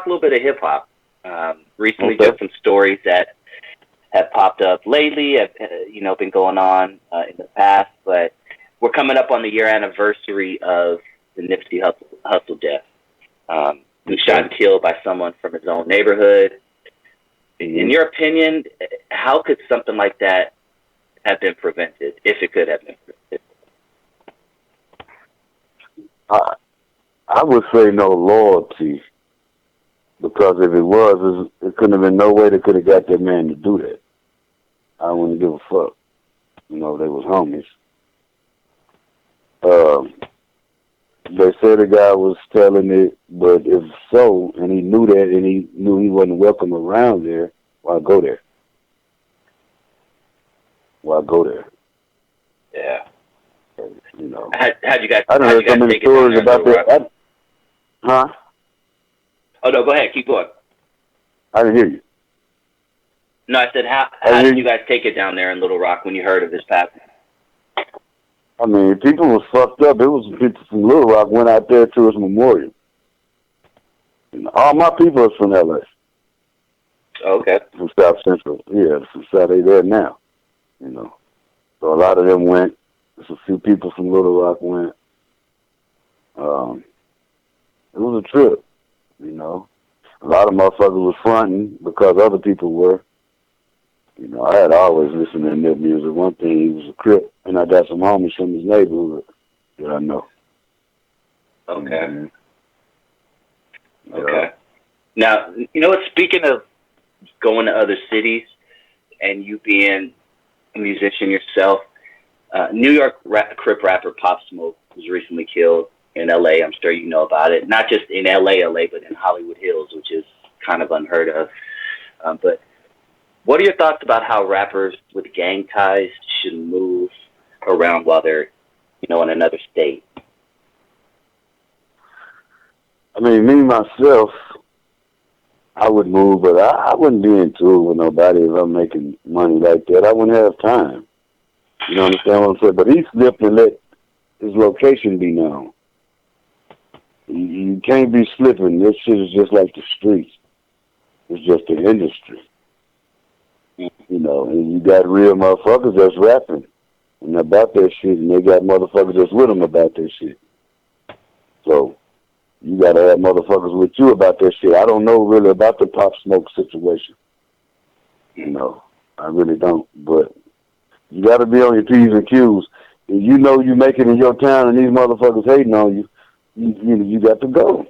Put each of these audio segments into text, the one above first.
a little bit of hip hop. Recently, Okay. just some stories that have popped up lately, have been going on in the past. But we're coming up on the year anniversary of the Nipsey Hussle death. He was shot and killed by someone from his own neighborhood. In your opinion, how could something like that have been prevented, if it could have been prevented? I would say no loyalty, because if it was, it couldn't have been no way they could have got that man to do that. I wouldn't give a fuck. They was homies. They said the guy was telling it, but if so, and he knew that, and he knew he wasn't welcome around there, why go there? Why go there? Yeah. How'd you guys? I don't heard so many stories about that. Huh? Oh no, go ahead. Keep going. I didn't hear you. No, I said, how did you guys take it down there in Little Rock when you heard of this passing? I mean, people was fucked up. It was people from Little Rock went out there to his memorial. All my people are from L.A. Okay. From South Central. Yeah, from South. They there now. So a lot of them went. There's a few people from Little Rock went. It was a trip. A lot of motherfuckers was fronting because other people were. I had always listened to that music. One thing, he was a Crip, and I got some homies from his neighborhood that I know. Okay. Mm-hmm. Okay. Now, speaking of going to other cities and you being a musician yourself, New York Crip rapper Pop Smoke was recently killed in L.A. I'm sure you know about it. Not just in LA, but in Hollywood Hills, which is kind of unheard of. But what are your thoughts about how rappers with gang ties should move around while they're, in another state? I mean, me, myself, I would move, but I wouldn't be into it with nobody if I'm making money like that. I wouldn't have time. You understand what I'm saying? But he slipped and let his location be known. You can't be slipping. This shit is just like the streets. It's just the industry. And you got real motherfuckers that's rapping and about that shit, and they got motherfuckers that's with them about that shit. So you gotta have motherfuckers with you about that shit. I don't know really about the Pop Smoke situation. I really don't. But you gotta be on your P's and Q's. If you know you make it in your town and these motherfuckers hating on you, you got to go.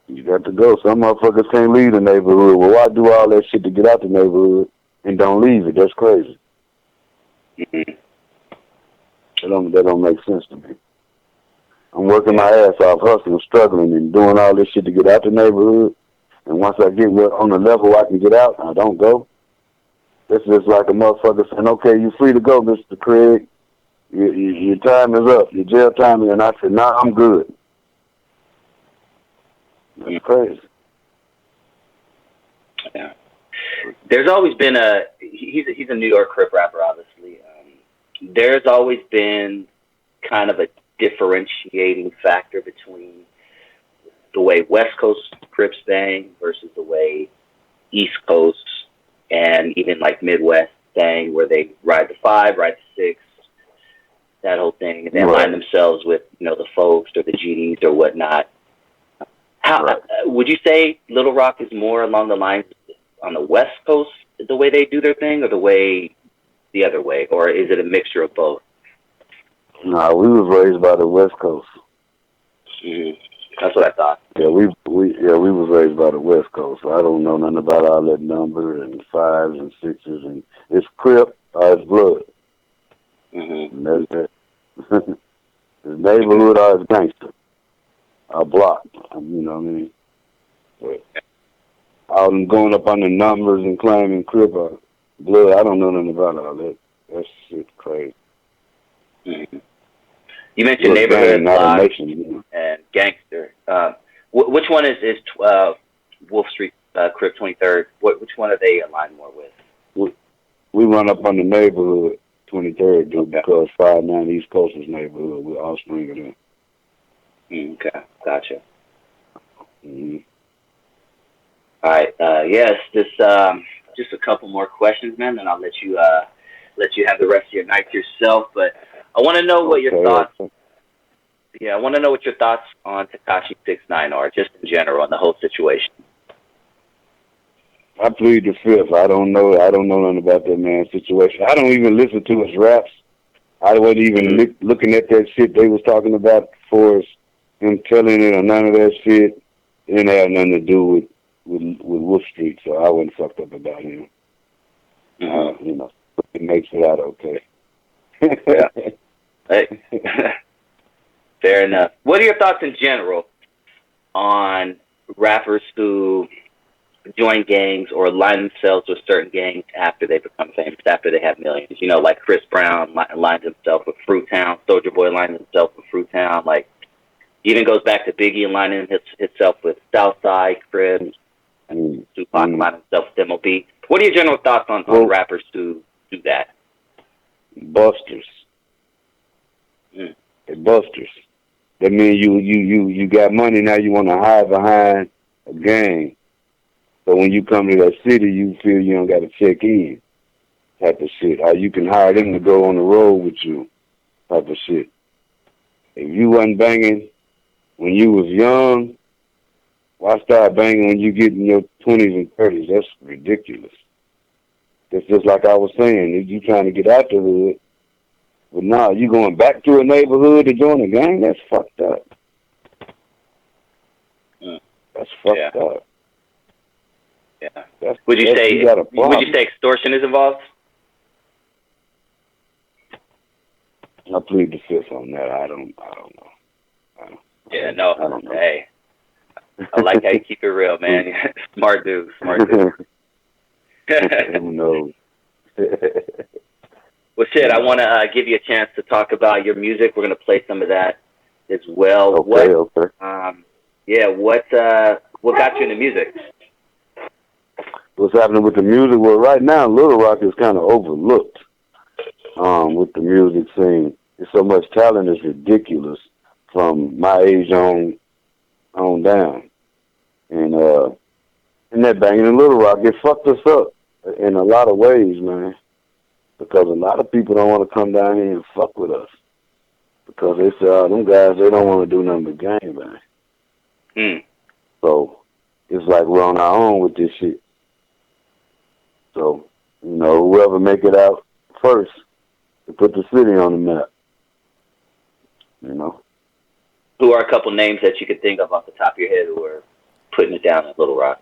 You got to go. Some motherfuckers can't leave the neighborhood. Well, why do all that shit to get out the neighborhood and don't leave it? That's crazy. Mm-hmm. That don't make sense to me. I'm working my ass off, hustling, struggling, and doing all this shit to get out the neighborhood. And once I get on the level I can get out, I don't go. It's just like a motherfucker saying, okay, you're free to go, Mr. Craig. Your time is up. Your jail time is up. And I said, nah, I'm good. That's crazy. Yeah. There's always been he's a New York Crip rapper, obviously. There's always been kind of a differentiating factor between the way West Coast Crips bang versus the way East Coast and even like Midwest bang, where they ride the 5, ride the 6, that whole thing, and then align themselves with, the folks or the GDs or whatnot. How would you say Little Rock is more along the lines on the West Coast, the way they do their thing, or the other way, or is it a mixture of both? Nah, we was raised by the West Coast. Mm-hmm. That's what I thought. Yeah, we was raised by the West Coast. So I don't know nothing about all that number and 5s and 6s, and it's Crip or it's blood. Mm-hmm. And that's it. It's neighborhood or it's gangster. Or block. You know what I mean? But all them going up on the numbers and claiming Crip or blood, I don't know nothing about all that. That shit crazy. Mm-hmm. You mentioned neighborhood, block, and gangster. Which one is Wolf Street Crip 23rd? Which one are they aligned more with? We run up on the neighborhood 23rd, dude, because 5-9 East Coast is neighborhood. We're offspring of them. Okay, gotcha. Mm-hmm. All right. Yes. Just a couple more questions, man. Then I'll let you have the rest of your night to yourself. But I want to know what your thoughts. Okay. Yeah, I want to know what your thoughts on Tekashi 6ix9ine are, just in general, on the whole situation. I plead the fifth. I don't know. I don't know nothing about that man's situation. I don't even listen to his raps. I wasn't even looking at that shit they was talking about for him telling it or none of that shit. It didn't have nothing to do with Wolf Street, so I wasn't fucked up about him. You know, it makes it out okay. Yeah. Hey. Fair enough. What are your thoughts in general on rappers who join gangs or align themselves with certain gangs after they become famous, after they have millions? You know, like Chris Brown aligns himself with Fruitown, Soulja Boy aligns himself with Fruitown. Like, even goes back to Biggie aligning himself with Southside, Crip, and Tupac aligning himself with MOB. What are your general thoughts on rappers who do that? Busters. They're busters. That means you got money, now you want to hide behind a gang. So when you come to that city, you feel you don't got to check in, type of shit. How you can hire them to go on the road with you, type of shit. If you wasn't banging when you was young, why start banging when you get in your 20s and 30s? That's ridiculous. That's just like I was saying. If you trying to get out the hood, but now you going back to a neighborhood to join a gang? That's fucked up. That's fucked up. Yeah. Would you say extortion is involved? I plead the fifth on that. I don't know. I don't know. Hey, I like how you keep it real, man. Smart dude. Who knows? Well, shit, I want to give you a chance to talk about your music. We're going to play some of that as well. Okay. What got you into music? What's happening with the music? Well, right now, Little Rock is kind of overlooked with the music scene. There's so much talent, it's ridiculous from my age on down. And that banging in Little Rock, it fucked us up in a lot of ways, man. Because a lot of people don't want to come down here and fuck with us. Because they say, them guys, they don't want to do nothing but gang bang. So it's like we're on our own with this shit. So, whoever make it out first to put the city on the map. Who are a couple names that you could think of off the top of your head who are putting it down at Little Rock?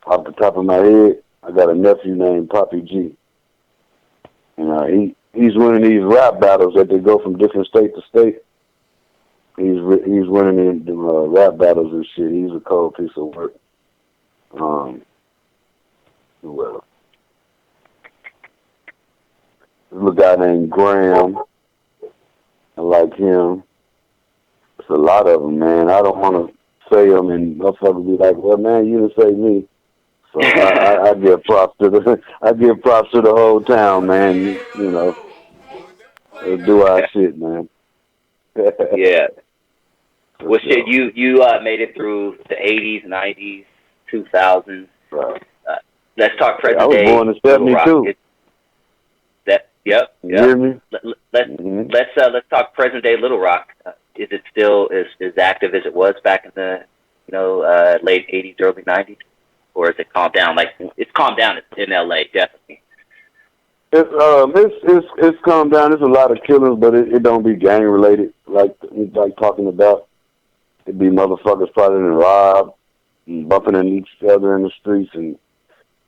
Off the top of my head, I got a nephew named Poppy G. And he's winning these rap battles that they go from different state to state. He's winning the rap battles and shit. He's a cold piece of work. Well, there's a guy named Graham. I like him. There's a lot of them, man. I don't want to say them and motherfuckers be like, well, man, you didn't say me. So I give props to the whole town, man. Do our shit, man. Yeah. Well, shit, you made it through the 80s, 90s, 2000s. Right. Let's talk present day. I was born in 72. Yep. You hear me? Let's talk present day Little Rock. Is it still as active as it was back in the late 80s, early 90s, or is it calmed down? Like, it's calmed down in LA, definitely. It's calmed down. There's a lot of killings, but it don't be gang related. Like talking about, it be motherfuckers probably robbed and bumping into each other in the streets, and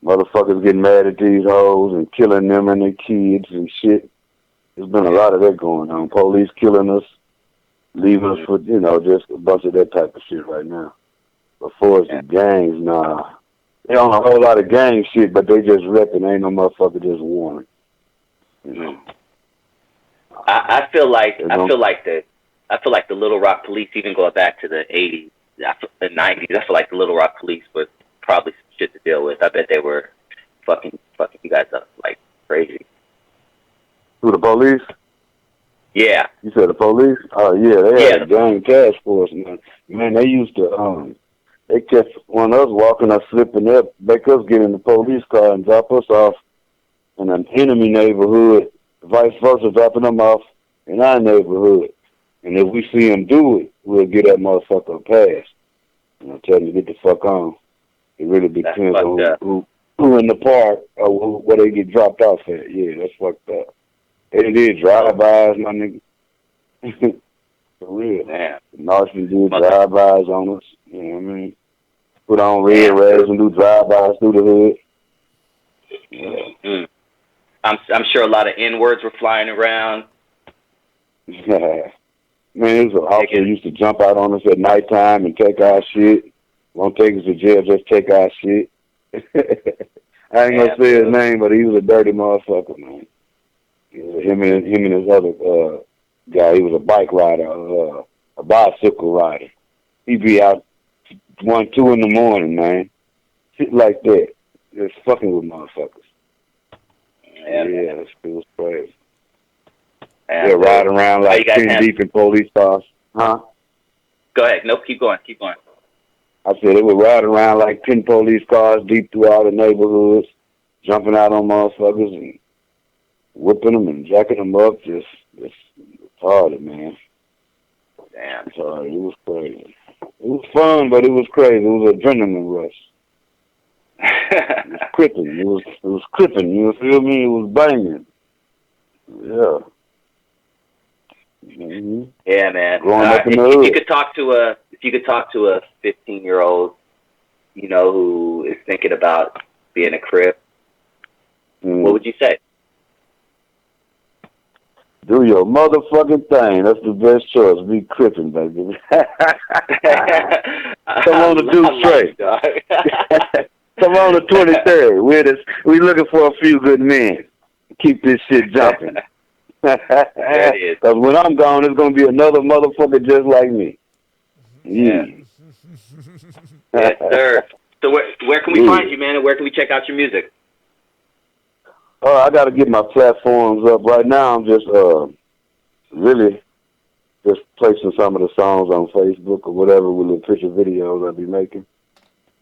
motherfuckers getting mad at these hoes and killing them and their kids and shit. There's been a lot of that going on. Police killing us, leaving us for just a bunch of that type of shit right now. Before it's the gangs, nah. They on a whole lot of gang shit, but they just repping. Ain't no motherfucker just warning. I feel like the Little Rock police, even going back to the 80s, the 90s. I feel like the Little Rock police were probably some shit to deal with. I bet they were fucking you guys up like crazy. Who, the police? Yeah. You said the police? Oh yeah, they had a gang task force, man. Man, they used to They catch one of us walking or slipping up, make us get in the police car and drop us off in an enemy neighborhood, vice versa, dropping them off in our neighborhood. And if we see them do it, we'll get that motherfucker a pass. And I tell them to get the fuck on. It really depends on who in the park or where they get dropped off at. Yeah, that's fucked up. They did drive-bys, my nigga. For real. Man. Martians do drive-bys on us. You know what I mean? Put on red rags and do drive-bys through the hood. Yeah. I'm sure a lot of N-words were flying around. Yeah. Man, it was an officer who used to jump out on us at nighttime and take our shit. Won't take us to jail, just take our shit. I ain't gonna say his name, but he was a dirty motherfucker, man. Him and his other guy, he was a bike rider, a bicycle rider. He'd be out 1, 2 in the morning, man. Shit like that. Just fucking with motherfuckers. Yeah, it was crazy. They're riding around like 10 deep in police cars. Huh? Go ahead. Nope, keep going. I said they were riding around like 10 police cars deep through all the neighborhoods, jumping out on motherfuckers and whipping them and jacking them up. Just retarded, man. Damn. Sorry, it was crazy. It was fun, but it was crazy. It was adrenaline rush. It was crippling. It was crippling. You feel me? It was banging. Yeah. Mm-hmm. Yeah, man. Growing up in the hood. If you could talk to a 15-year-old, you know, who is thinking about being a Crip, what would you say? Do your motherfucking thing. That's the best choice. Be Crippin', baby. Come on to do straight. Come on the 23rd. We looking for a few good men. Keep this shit jumping. Because when I'm gone, there's going to be another motherfucker just like me. Yeah. Yes, sir. So where can we find you, man, and where can we check out your music? Oh, I got to get my platforms up. Right now, I'm just really just placing some of the songs on Facebook or whatever with little picture videos I'll be making.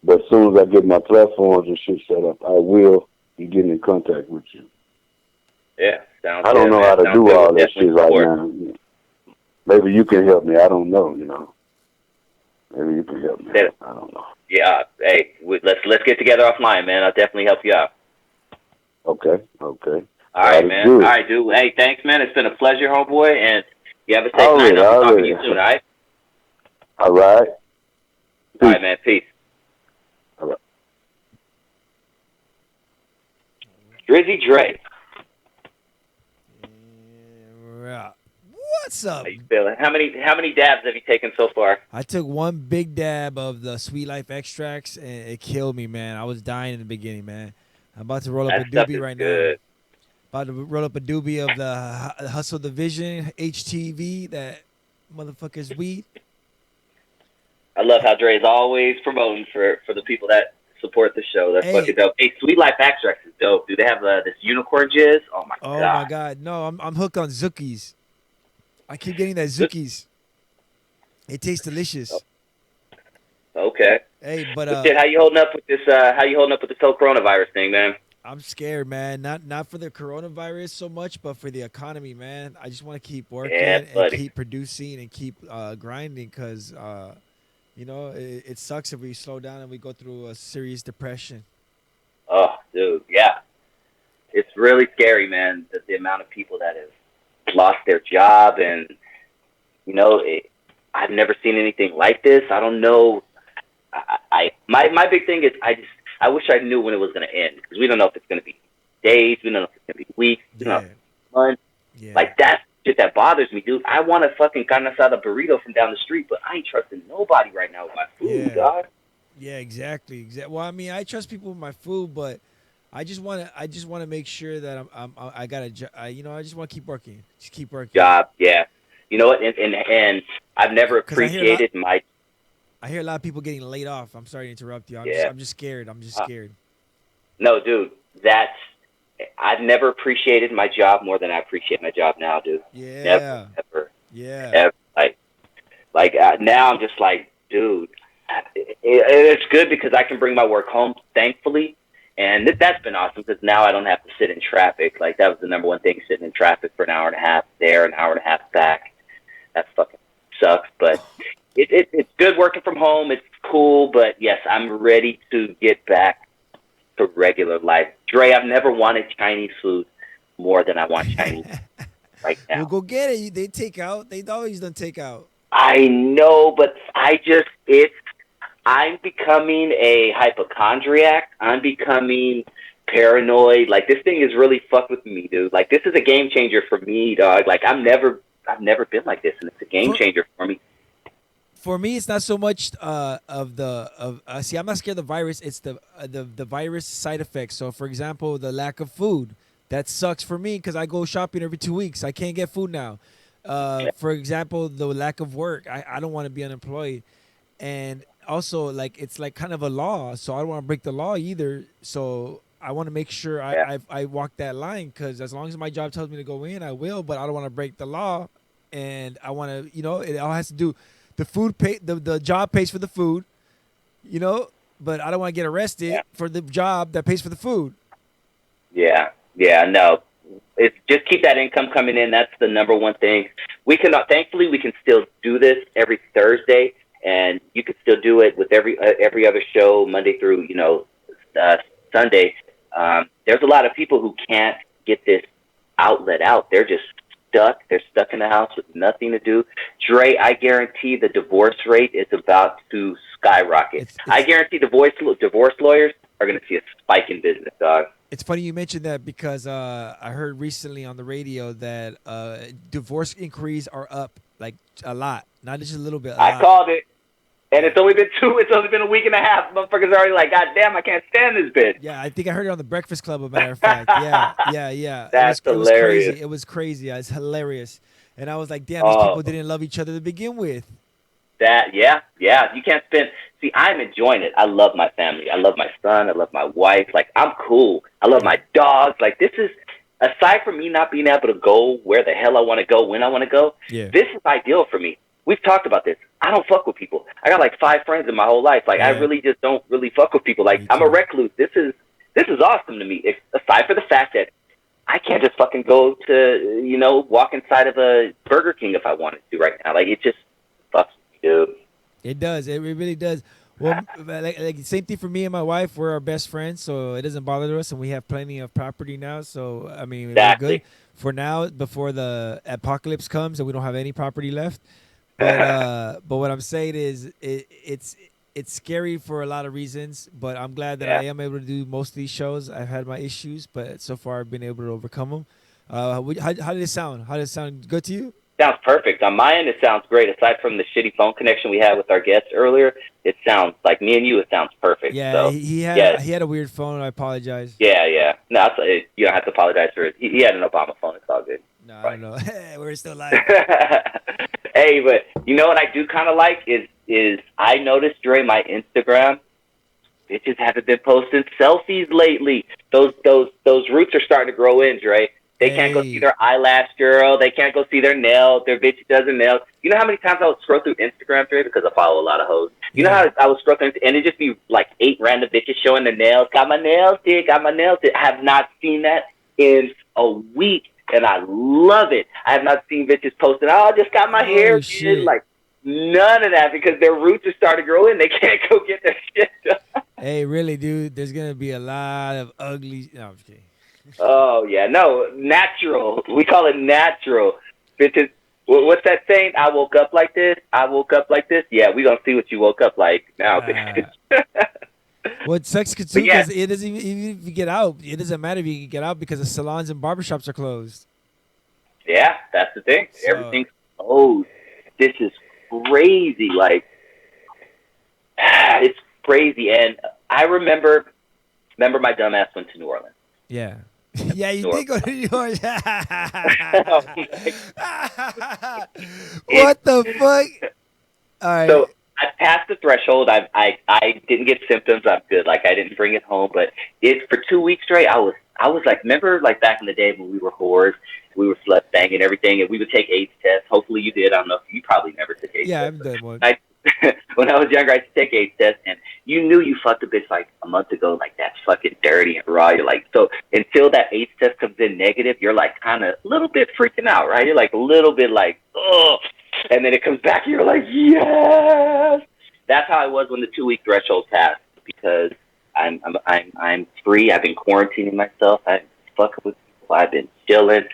But as soon as I get my platforms and shit set up, I will be getting in contact with you. Yeah, sounds I don't know how to do all that shit right now. Maybe you can help me. I don't know, you know. Maybe you can help me. I don't know. Yeah, hey, let's get together offline, man. I'll definitely help you out. Okay. All right, man. Good. All right, dude. Hey, thanks, man. It's been a pleasure, homeboy, and you have a safe night. I'll be talking to you soon, all right? All right. All right, man. Peace. All right. Drizzy Dre. Yeah. What's up? How you feeling? How many dabs have you taken so far? I took one big dab of the Sweet Life extracts, and it killed me, man. I was dying in the beginning, man. I'm about to roll up a doobie right now. About to roll up a doobie of the Hustle Division HTV, that motherfucker's weed. I love how Dre's always promoting for the people that support the show. That's fucking dope. Hey, Sweet Life extracts is dope. Do they have this unicorn jizz? Oh my god. Oh my god. No, I'm hooked on Zookies. I keep getting that Zookies. It tastes delicious. Okay. Hey, but how you holding up with this? How you holding up with this whole coronavirus thing, man? I'm scared, man. Not for the coronavirus so much, but for the economy, man. I just want to keep working and keep producing and keep grinding, because you know, it sucks if we slow down and we go through a serious depression. Oh, dude, yeah. It's really scary, man, the amount of people that have lost their job, and you know, I've never seen anything like this. I don't know. My big thing is I wish I knew when it was going to end, because we don't know if it's going to be days, we don't know if it's going to be weeks, we don't know if it's months. Yeah. Like, that's shit that bothers me, dude. I want a fucking carne asada burrito from down the street, but I ain't trusting nobody right now with my food, dog. Yeah, exactly. Well, I mean, I trust people with my food, but I just want to make sure that I got a job. You know, I just want to keep working. Just keep working. Job, yeah. You know what? And I've never appreciated my. I hear a lot of people getting laid off. I'm sorry to interrupt you. I'm just scared. I'm just scared. No, dude, I've never appreciated my job more than I appreciate my job now, dude. Yeah. Never, ever. Yeah. Ever. Like now I'm just like, dude, It's good because I can bring my work home, thankfully. And that's been awesome because now I don't have to sit in traffic. Like, that was the number one thing, sitting in traffic for an hour and a half there, an hour and a half back. That fucking sucks. But it's good working from home. It's cool. But, yes, I'm ready to get back to regular life. Dre, I've never wanted Chinese food more than I want Chinese right now. Well, go get it. They take out. They always done take out. I know, but I'm becoming a hypochondriac. I'm becoming paranoid. Like, this thing is really fucked with me, dude. Like, this is a game changer for me, dog. Like, I've never been like this, and it's a game changer for me. For me, it's not so much see, I'm not scared of the virus. It's the virus side effects. So, for example, the lack of food. That sucks for me because I go shopping every 2 weeks. I can't get food now. For example, the lack of work. I don't want to be unemployed. And also, like, it's like kind of a law. So I don't want to break the law either. So I want to make sure I walk that line, because as long as my job tells me to go in, I will. But I don't want to break the law. And I want to, it all has to do. The food the job pays for the food, but I don't want to get arrested for the job that pays for the food. Yeah, no. It's just keep that income coming in. That's the number one thing. Thankfully, we can still do this every Thursday, and you can still do it with every other show, Monday through, Sunday. There's a lot of people who can't get this outlet out. They're just stuck. They're stuck in the house with nothing to do. Dre, I guarantee the divorce rate is about to skyrocket. I guarantee divorce lawyers are going to see a spike in business, dog. It's funny you mentioned that because I heard recently on the radio that divorce inquiries are up like a lot, not just a little bit. I called it, and it's only been a week and a half. Motherfuckers are already like, God damn, I can't stand this bitch. Yeah, I think I heard it on the Breakfast Club, as a matter of fact. Yeah. That's hilarious. It was crazy. It's hilarious. And I was like, damn, these people didn't love each other to begin with. Yeah. You can't spend. See, I'm enjoying it. I love my family. I love my son. I love my wife. Like, I'm cool. I love my dogs. Like, this is, aside from me not being able to go where the hell I want to go, when I want to go, this is ideal for me. We've talked about this. I don't fuck with people. I got like 5 friends in my whole life. Like, I really just don't really fuck with people. Like, I'm a recluse. This is awesome to me. Aside for the fact that I can't just fucking go to, walk inside of a Burger King if I wanted to right now. Like, it just fucks me, dude. It does. It really does. Well, like same thing for me and my wife. We're our best friends, so it doesn't bother us, and we have plenty of property now. So, I mean, we're good for now before the apocalypse comes and we don't have any property left. But what I'm saying is it's scary for a lot of reasons, but I'm glad that I am able to do most of these shows. I've had my issues, but so far I've been able to overcome them. How did it sound? How did it sound good to you? Sounds perfect. On my end, it sounds great. Aside from the shitty phone connection we had with our guests earlier, it sounds like me and you. It sounds perfect. Yeah, so, he had a weird phone. I apologize. Yeah. No, you don't have to apologize for it. He had an Obama phone. It's all good. No, I don't know. We're still live. Hey, but you know what I do kind of like is I noticed during my Instagram, bitches haven't been posting selfies lately. Those roots are starting to grow in, Dre. They can't go see their eyelash girl. They can't go see their nails. Their bitch does their nails. You know how many times I would scroll through Instagram, Dre, because I follow a lot of hoes. You know how I would scroll through, and it'd just be like 8 random bitches showing their nails. Got my nails did. I have not seen that in a week, and I love it. I have not seen bitches posting, I just got my hair did. Like, none of that, because their roots are starting to grow in. They can't go get their shit done. Hey, really, dude, there's going to be a lot of ugly... No, I'm just kidding. Oh, yeah. No, natural. We call it natural. Bitches, what's that saying? I woke up like this. Yeah, we going to see what you woke up like now, bitches. What sucks too, because it doesn't even if you get out, it doesn't matter if you can get out because the salons and barbershops are closed. Yeah, that's the thing. So, everything's closed. This is crazy. Like, it's crazy. And I remember my dumbass went to New Orleans. Yeah. Yeah, you did go to New York. What the fuck? All right. So I passed the threshold. I didn't get symptoms. I'm good. Like, I didn't bring it home. But for 2 weeks straight, I was like, remember like back in the day when we were whores, we were slut banging and everything, and we would take AIDS tests. Hopefully you did. I don't know. You probably never took AIDS tests. Yeah, I've done one. when I was younger, I used to take AIDS test, and you knew you fucked a bitch like a month ago, like that's fucking dirty and raw. You're like, so until that AIDS test comes in negative, you're like kind of a little bit freaking out, right? You're like a little bit like, oh, and then it comes back, and you're like, yes. That's how I was when the 2-week threshold passed, because I'm free. I've been quarantining myself. I've been fucking with people. I've been chilling.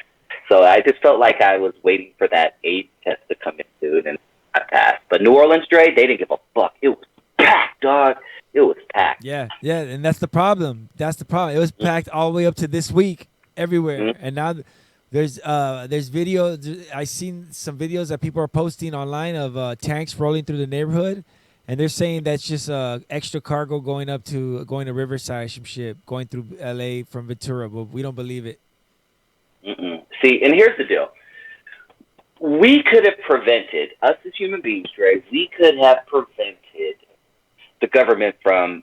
So I just felt like I was waiting for that AIDS test to come in, dude, and I passed. But New Orleans, Dre, they didn't give a fuck. It was packed, dog. It was packed. Yeah, and that's the problem. That's the problem. It was packed all the way up to this week everywhere, and now there's videos. I seen some videos that people are posting online of tanks rolling through the neighborhood, and they're saying that's just extra cargo going to Riverside, some shit going through L.A. from Ventura, but we don't believe it. See, and here's the deal. We could have prevented, us as human beings, Dre, we could have prevented the government from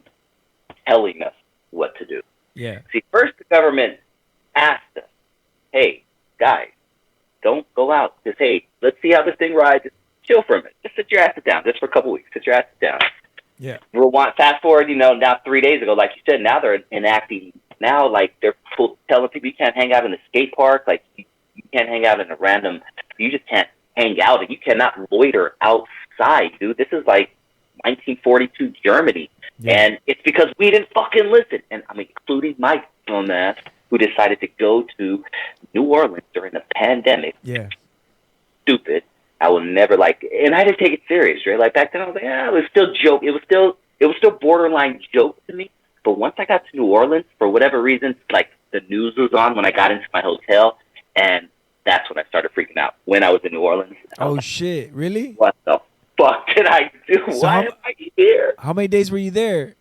telling us what to do. Yeah. See, first the government asked us, hey, guys, don't go out. Just, hey, let's see how this thing rides. Just chill for a minute. Just sit your asses down, just for a couple weeks. Sit your asses down. Yeah. Fast forward, now 3 days ago, like you said, now they're enacting, now like they're telling people you can't hang out in the skate park, like you can't hang out in a random, you just can't hang out, and you cannot loiter outside, dude. This is like 1942 Germany, and it's because we didn't fucking listen, and I'm including my own ass, who decided to go to New Orleans during the pandemic. Yeah. Stupid. I will never and I didn't take it serious, right? Like back then I was like, it was still joke. It was still borderline joke to me. But once I got to New Orleans, for whatever reason, like the news was on when I got into my hotel, and that's when I started freaking out when I was in New Orleans. Oh shit! Really? What the fuck did I do? So Why am I here? How many days were you there?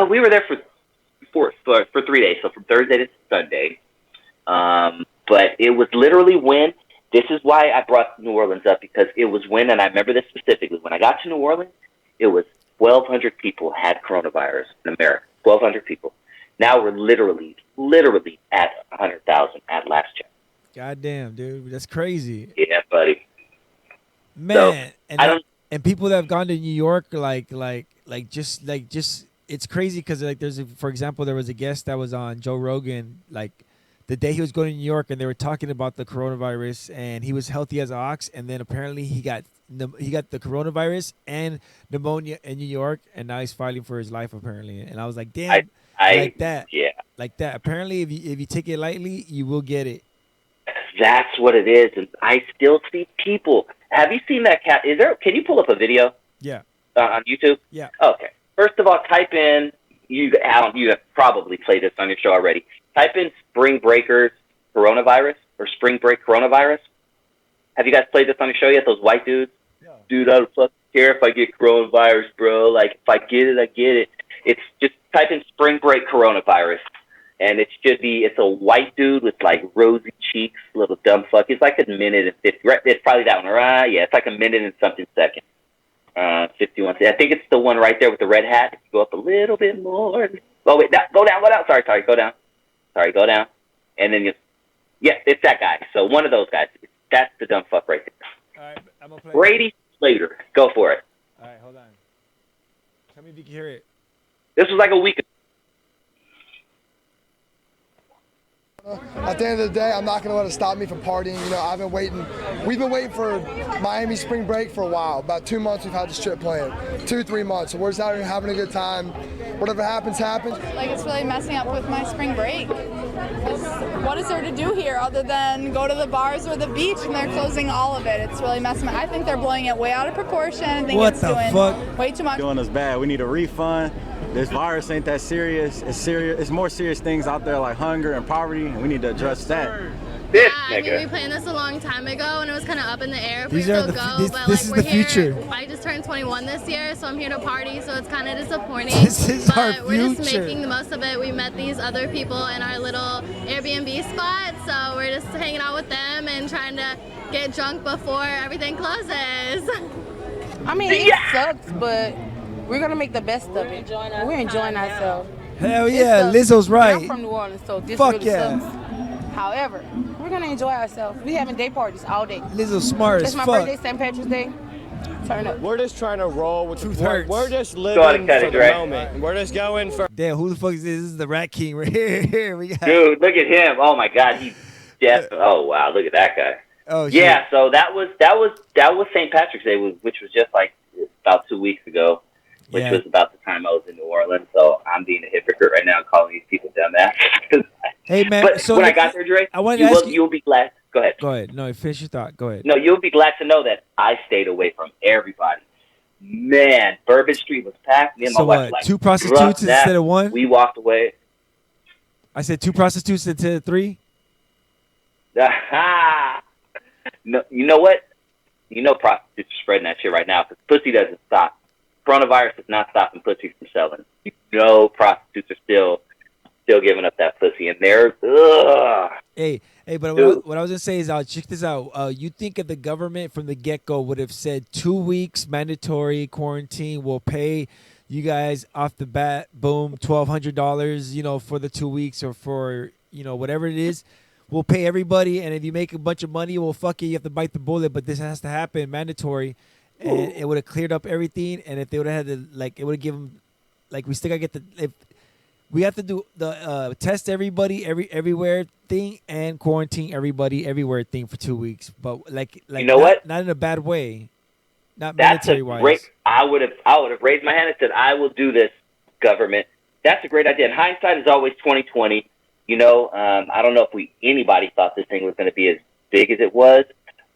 We were there for 3 days, so from Thursday to Sunday. But it was literally when. This is why I brought New Orleans up, because it was when, and I remember this specifically, when I got to New Orleans, it was 1,200 people had coronavirus in America. 1,200 people. Now we're literally at 100,000 at last check. Goddamn, dude, that's crazy. Yeah, buddy. Man, so, and people that have gone to New York, just it's crazy because for example, there was a guest that was on Joe Rogan, the day he was going to New York, and they were talking about the coronavirus, and he was healthy as an ox, and then apparently he got the coronavirus and pneumonia in New York, and now he's fighting for his life apparently. And I was like, damn, like that. Apparently, if you take it lightly, you will get it. That's what it is, and I still see people. Have you seen that cat? Can you pull up a video? Yeah. On YouTube? Yeah. Okay. First of all, type in. You have probably played this on your show already. Type in Spring Breakers coronavirus or Spring Break coronavirus. Have you guys played this on your show yet? Those white dudes? Yeah. Dude, I don't fucking care if I get coronavirus, bro. Like, if I get it, I get it. It's just type in Spring Break coronavirus, and it's a white dude with, rosy cheeks, little dumb fuck. It's like a minute and 50. Right, it's probably that one, right? Yeah, it's like a minute and something seconds. 51. I think it's the one right there with the red hat. If you go up a little bit more. Oh, wait, go down. Sorry, go down. Go down. And then it's that guy. So one of those guys. That's the dumb fuck right there. All right, I'm going to play. Brady Slater. Go for it. All right, hold on. Tell me if you can hear it. This was like a week ago. At the end of the day, I'm not going to let it stop me from partying. We've been waiting for Miami spring break for a while. About 2 months we've had this trip planned. 2-3 months. So we're just out here having a good time. Whatever happens, happens. It's really messing up with my spring break. What is there to do here other than go to the bars or the beach, and they're closing all of it? It's really messing up. I think they're blowing it way out of proportion. I think it's doing way too much. Doing us bad. We need a refund. This virus ain't that serious. It's serious. It's more serious things out there like hunger and poverty, and we need to address that. I mean, we planned this a long time ago, and it was kind of up in the air if we still go. But this is the future. I just turned 21 this year, so I'm here to party. So it's kind of disappointing. This is our future. We're just making the most of it. We met these other people in our little Airbnb spot, so we're just hanging out with them and trying to get drunk before everything closes. I mean, it sucks, but we're gonna make the best of it. We're enjoying ourselves. Hell yeah, Lizzo's right. I'm from New Orleans, so this Fuck really yeah. sucks. However, we're gonna enjoy ourselves. We having day parties all day. Lizzo's smart It's as my fuck. birthday, St. Patrick's Day. Turn up. We're just trying to roll with Truth the hurts. we're just Go ahead living and cut for it, the Dre. moment. We're just going for. Damn, who the fuck is this? This is the Rat King right here. We got. Dude, look at him. Oh my God, he's deaf. Oh wow, look at that guy. Oh shit. Yeah, so that was St. Patrick's Day, which was just like about 2 weeks ago, which was about the time I was in New Orleans. So I'm being a hypocrite right now, calling these people dumbass. Hey man, but so when I got there, Dre, I wanted to ask you. You'll be glad. Go ahead. Go ahead. No, finish your thought. Go ahead. No, you'll be glad to know that I stayed away from everybody. Man, Bourbon Street was packed. Me and my wife like 2 prostitutes instead of 1? We walked away. I said 2 prostitutes instead of 3? No, you know what? You know prostitutes are spreading that shit right now because pussy doesn't stop. Coronavirus is not stopping pussy from selling. You know prostitutes are still giving up that pussy, and they're Hey, but what I was gonna say is, check this out. You think if the government from the get-go would have said 2 weeks mandatory quarantine, will pay you guys off the bat, boom, $1,200, for the 2 weeks or for whatever it is, we'll pay everybody, and if you make a bunch of money, well, fuck it, you have to bite the bullet, but this has to happen mandatory, and it would have cleared up everything. And if they would have had to, it would have given, we still gotta get if we have to do the test everybody everywhere thing and quarantine everybody everywhere thing for 2 weeks, but you know what? Not in a bad way, not That's military a wise. great. I would have raised my hand and said, I will do this, government. That's a great idea. And hindsight is always 20/20. I don't know if anybody thought this thing was going to be as big as it was,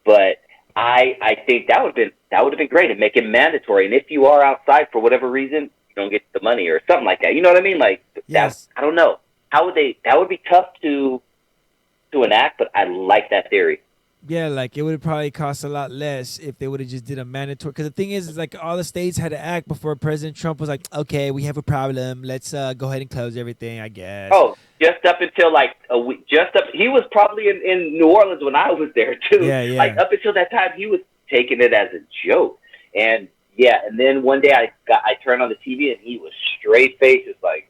but I think that would have been great and make it mandatory. And if you are outside for whatever reason, you don't get the money or something like that. You know what I mean? Yes. I don't know. How would they? That would be tough to enact, but I like that theory. Yeah, it would probably cost a lot less if they would have just did a mandatory. Because the thing is all the states had to act before President Trump was like, okay, we have a problem. Let's go ahead and close everything, I guess. Oh, just up until a week. He was probably in New Orleans when I was there too. Yeah. Up until that time, he was taking it as a joke. And and then one day I turned on the TV and he was straight faced, just like,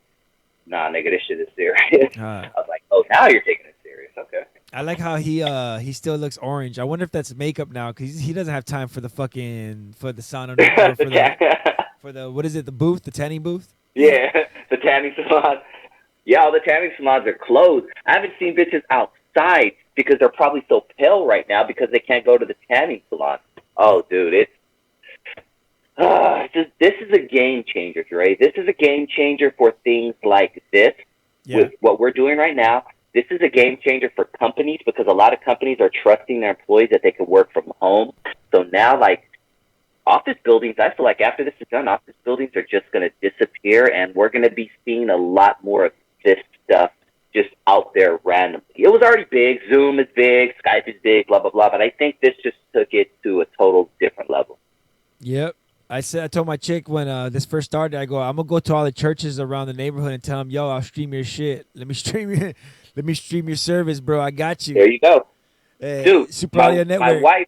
nah, nigga, this shit is serious. I was like, oh, now you're taking it serious. Okay. I like how he still looks orange. I wonder if that's makeup now, because he doesn't have time for the sauna for the what is it, the booth, the tanning booth? Yeah, the tanning salon. Yeah, all the tanning salons are closed. I haven't seen bitches outside because they're probably so pale right now because they can't go to the tanning salon. Oh, dude, this is a game changer, Dre. This is a game changer for things like this. Yeah. With what we're doing right now. This is a game changer for companies because a lot of companies are trusting their employees that they can work from home. So now, office buildings, I feel like after this is done, office buildings are just going to disappear, and we're going to be seeing a lot more of this stuff just out there randomly. It was already big. Zoom is big. Skype is big, blah, blah, blah. But I think this just took it to a total different level. Yep. I told my chick when this first started, I'm going to go to all the churches around the neighborhood and tell them, yo, I'll stream your shit. Let me stream your service, bro. I got you. There you go. Dude, Super Audio Network.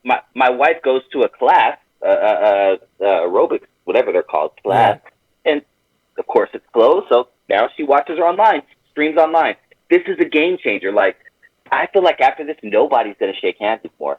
My wife goes to a class, aerobics, whatever they're called, class. Yeah. And, of course, it's closed, so now she watches her online, streams online. This is a game changer. I feel like after this, nobody's going to shake hands anymore.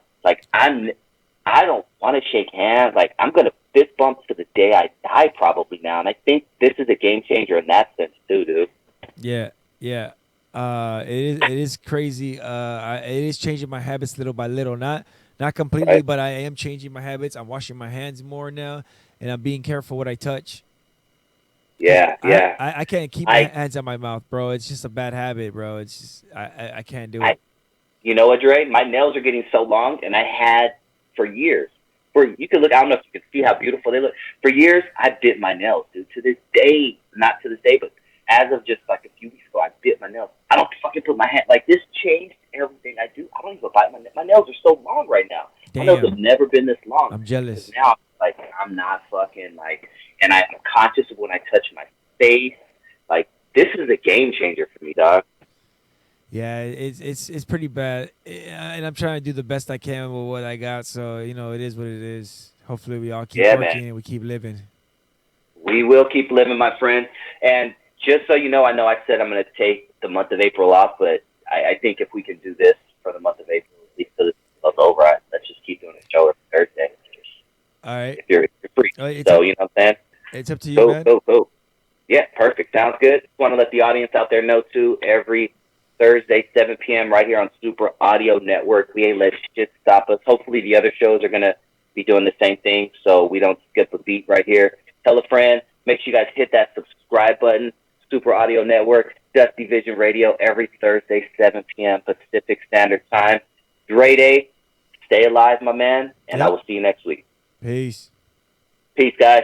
I don't want to shake hands. I'm going to fist bump to the day I die probably now. And I think this is a game changer in that sense too, dude. Yeah. It is crazy. It is changing my habits little by little. Not completely, right, but I am changing my habits. I'm washing my hands more now, and I'm being careful what I touch. Yeah. I can't keep my hands on my mouth, bro. It's just a bad habit, bro. It's just I can't do it. You know what, Dre? My nails are getting so long, and I had for years. You can look. I don't know if you can see how beautiful they look. For years, I bit my nails, dude. To this day, not to this day, but as of just a few weeks ago, I bit my nails. I don't fucking put my hand. This changed everything I do. I don't even bite my nails. My nails are so long right now. Damn. My nails have never been this long. I'm jealous. Now, I'm not fucking and I'm conscious of when I touch my face. This is a game changer for me, dog. Yeah, it's pretty bad, and I'm trying to do the best I can with what I got. So it is what it is. Hopefully, we all keep working and we keep living. We will keep living, my friend. And just so you know I said I'm going to take the month of April off, but I think if we can do this for the month of April, at least till this month's over, let's just keep doing a show every Thursday. All right. If you're free. It's So, up, you know what I'm saying? it's up to you, man. Go. Yeah, perfect. Sounds good. Just want to let the audience out there know, too, every Thursday, 7 p.m. right here on Super Audio Network. We ain't let shit stop us. Hopefully the other shows are going to be doing the same thing so we don't skip a beat right here. Tell a friend. Make sure you guys hit that subscribe button. Super Audio Network, Dusty Vision Radio, every Thursday, 7 p.m. Pacific Standard Time. Dre Day, stay alive, my man, and I will see you next week. Peace. Peace, guys.